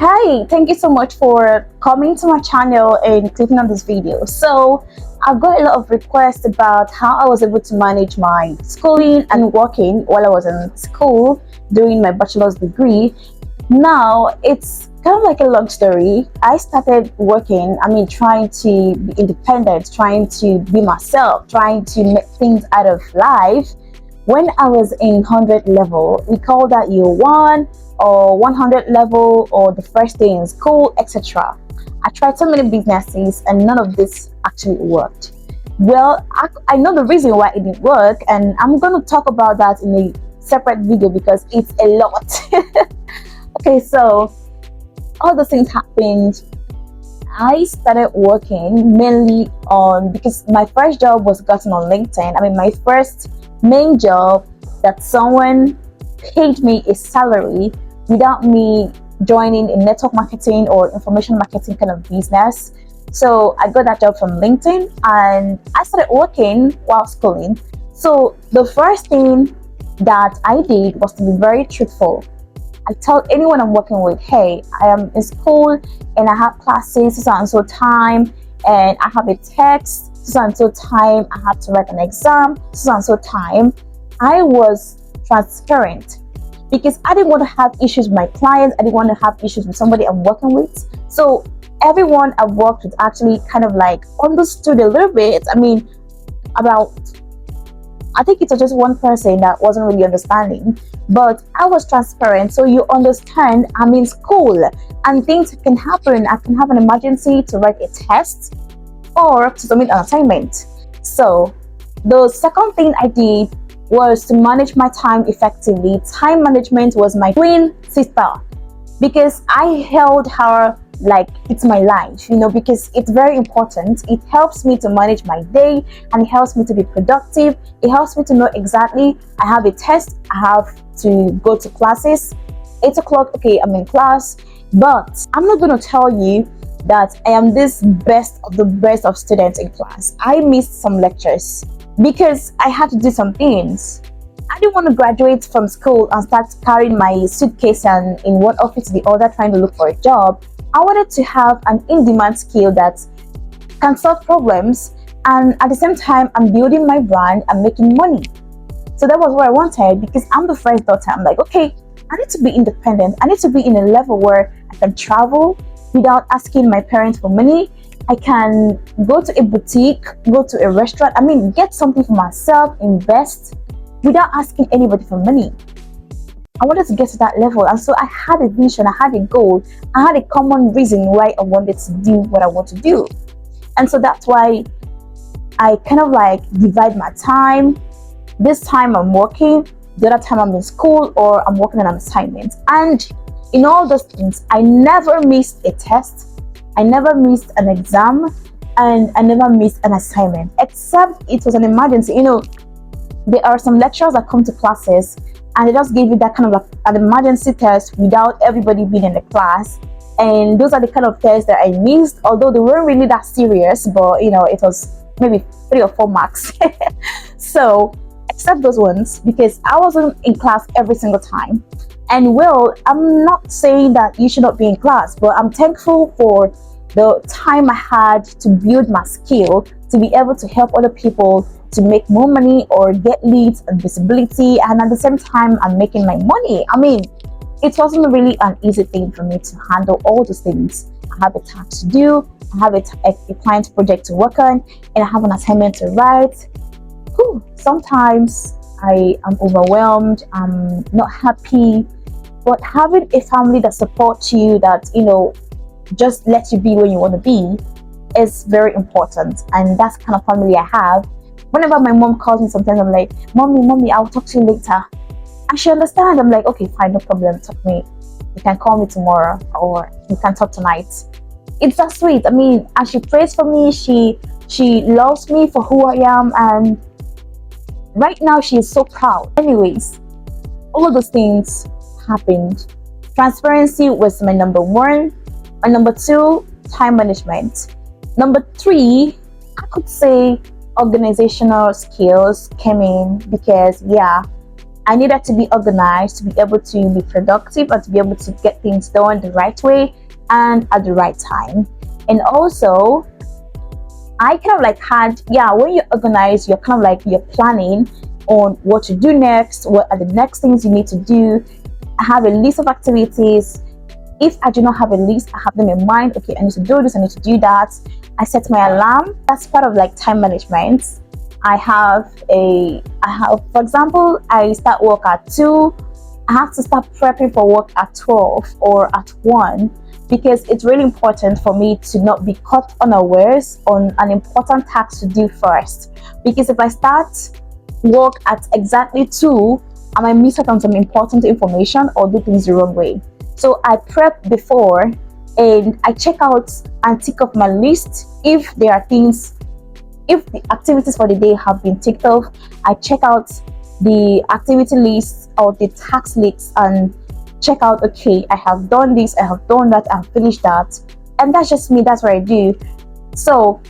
Hi, thank you so much for coming to my channel and clicking on this video. So, I've got a lot of requests about how I was able to manage my schooling and working while I was in school doing my bachelor's degree. Now, it's kind of like a long story. I started working, trying to be independent, trying to be myself, trying to make things out of life when I was in 100 level. We call that year one or 100 level or the first day in school, etc. I tried so many businesses and none of this actually worked. Well, I know the reason why it didn't work, and I'm going to talk about that in a separate video because it's a lot. Okay, so all those things happened. I started working mainly on, because my first job was gotten on LinkedIn. My first main job that someone paid me a salary without me joining a network marketing or information marketing kind of business. So I got that job from LinkedIn and I started working while schooling. So the first thing that I did was to be very truthful. I tell anyone I'm working with, hey, I am in school and I have classes so and so time, and I have a text so and so time, I have to write an exam so and so time. I was transparent because I didn't want to have issues with my clients. I didn't want to have issues with somebody I'm working with. So everyone I've worked with actually kind of like understood a little bit. I think it was just one person that wasn't really understanding, but I was transparent. So you understand I'm in school and things can happen. I can have an emergency to write a test or to submit an assignment. So the second thing I did was to manage my time effectively. Time management was my twin sister because I held her like it's my life, because it's very important. It helps me to manage my day and it helps me to be productive. It helps me to know exactly I have a test, I have to go to classes, 8 o'clock, okay, I'm in class. But I'm not going to tell you that I am this best of the best of students in class. I missed some lectures because I had to do some things. I didn't want to graduate from school and start carrying my suitcase and in one office to the other trying to look for a job. I wanted to have an in-demand skill that can solve problems, and at the same time I'm building my brand and making money. So that was what I wanted because I'm the first daughter. I'm like, okay, I need to be independent. I need to be in a level where I can travel without asking my parents for money. I can go to a boutique, go to a restaurant, get something for myself, invest without asking anybody for money. I wanted to get to that level, and so I had a vision, I had a goal, I had a common reason why I wanted to do what I want to do. And so that's why I kind of like divide my time. This time I'm working, the other time I'm in school or I'm working on an assignment. And in all those things, I never missed a test, I never missed an exam, and I never missed an assignment, except it was an emergency. There are some lecturers that come to classes and they just give you that kind of like an emergency test without everybody being in the class. And those are the kind of tests that I missed, although they weren't really that serious, but it was maybe 3 or 4 marks. So, except those ones, because I wasn't in class every single time. And well, I'm not saying that you should not be in class, but I'm thankful for the time I had to build my skill to be able to help other people to make more money or get leads and visibility, and at the same time I'm making my money. It wasn't really an easy thing for me to handle all those things. I have a task to do, I have a client project to work on, and I have an assignment to write. Sometimes I am overwhelmed, I'm not happy, but having a family that supports you, that just lets you be where you want to be, is very important. And that's the kind of family I have. Whenever my mom calls me, sometimes I'm like, mommy, I'll talk to you later. And she understands. I'm like, okay, fine, no problem. Talk to me. You can call me tomorrow or you can talk tonight. It's that sweet. And she prays for me. She loves me for who I am. And right now she is so proud. Anyways, all of those things happened. Transparency was my number 1. My number 2, time management. Number 3, I could say organizational skills came in because I needed to be organized to be able to be productive and to be able to get things done the right way and at the right time. And also, I kind of like had, yeah, when you're organized, you're kind of like you're planning on what to do next, what are the next things you need to do. I have a list of activities. If I do not have a list, I have them in mind. Okay, I need to do this, I need to do that. I set my alarm. That's part of like time management. For example, I start work at 2. I have to start prepping for work at 12 or at 1 because it's really important for me to not be caught unawares on an important task to do first. Because if I start work at exactly 2, I might miss out on some important information or do things the wrong way. So I prep before and I check out and tick off my list if there are things. If the activities for the day have been ticked off, I check out the activity list or the task list and check out, okay, I have done this, I have done that, I've finished that. And that's just me, that's what I do. So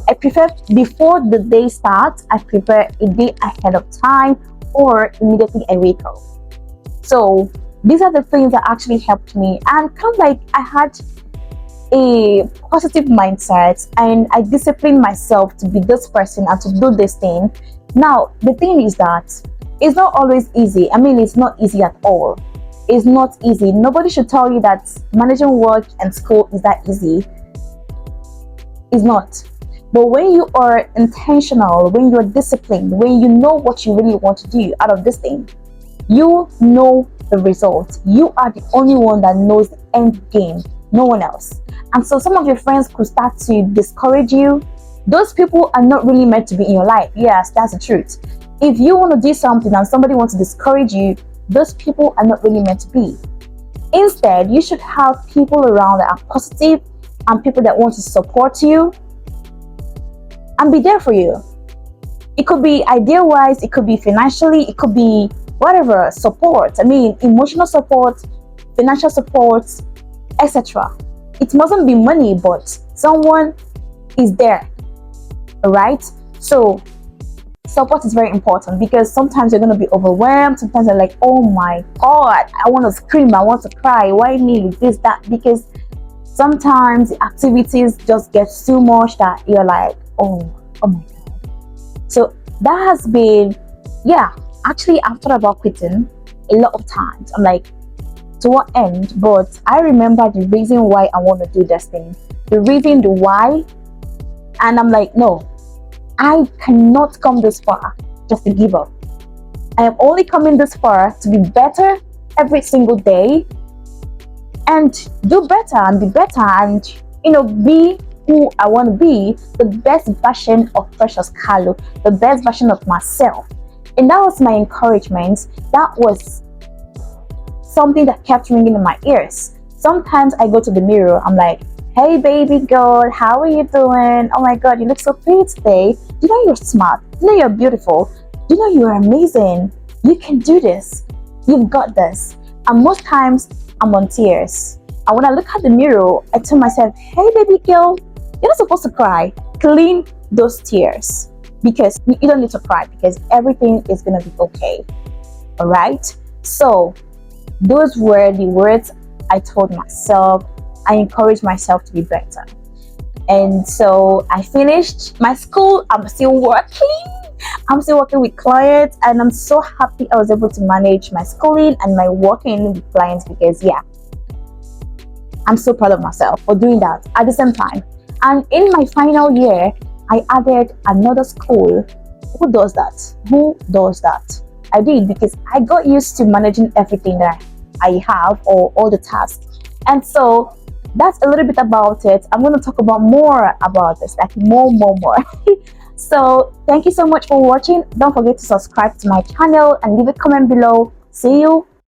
I prefer before the day starts, I prepare a day ahead of time or immediately I wake up. So these are the things that actually helped me, and kind of like I had a positive mindset and I disciplined myself to be this person and to do this thing. Now, the thing is that it's not always easy. I mean, it's not easy at all. It's not easy. Nobody should tell you that managing work and school is that easy. It's not. But when you are intentional, when you're disciplined, when you know what you really want to do out of this thing, you know the result. You are the only one that knows the end game, no one else. And so some of your friends could start to discourage you. Those people are not really meant to be in your life. Yes, that's the truth. If you want to do something and somebody wants to discourage you, those people are not really meant to be. Instead, you should have people around that are positive and people that want to support you and be there for you. It could be idea-wise, it could be financially, it could be whatever, support. I mean, emotional support, financial support, etc. It mustn't be money, but someone is there, all right? So support is very important because sometimes you're going to be overwhelmed. Sometimes you're like, oh my God, I want to scream, I want to cry. Why me? This, that? Because sometimes the activities just get too much that you're like, oh my God. So that has been, yeah, actually I've thought about quitting a lot of times. I'm like, to what end? But I remember the reason why I want to do this thing, the reason, the why, and I'm like, no, I cannot come this far just to give up. I am only coming this far to be better every single day and do better and be better and, be who I want to be, the best version of Precious Carlo, the best version of myself. And that was my encouragement. That was something that kept ringing in my ears. Sometimes I go to the mirror, I'm like, hey baby girl, how are you doing? Oh my God, you look so pretty today. Do you know you're smart? Do you know you're beautiful? Do you know you're amazing? You can do this. You've got this. And most times I'm on tears. And when I look at the mirror, I tell myself, hey baby girl, you're not supposed to cry. Clean those tears. Because you don't need to cry because everything is gonna be okay. All right? So those were the words I told myself. I encouraged myself to be better. And so I finished my school. I'm still working with clients, and I'm so happy I was able to manage my schooling and my working with clients because, yeah, I'm so proud of myself for doing that at the same time. And in my final year, I added another school. Who does that? I did because I got used to managing everything that I have or all the tasks. And so that's a little bit about it. I'm going to talk about more about this, like more. So thank you so much for watching. Don't forget to subscribe to my channel and leave a comment below. See you